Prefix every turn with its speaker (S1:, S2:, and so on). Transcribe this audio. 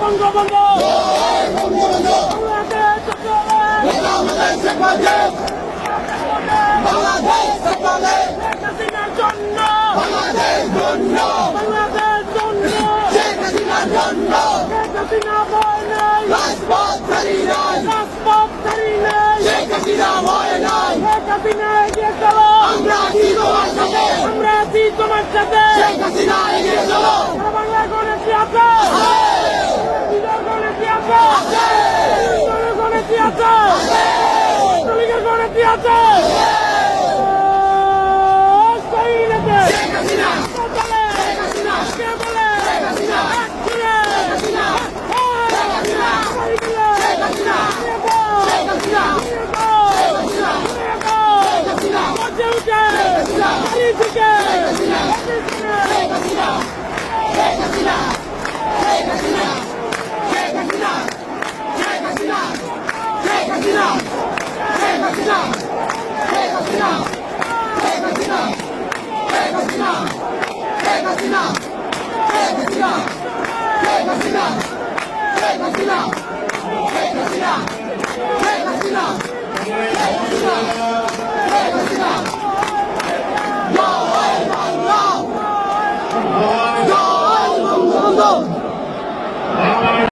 S1: বঙ্গবন্ধু হাসিনার জন্য বাংলাদেশ জন্য হাসিনা ভয় নাই রাজপথ ছাড়ি নাই হাসিনা এগিয়ে চলো আমরা আছি তোমার সাথে বাংলা গণেশ আছে গণেশ আছে গণেশ আছে গণেশ আছে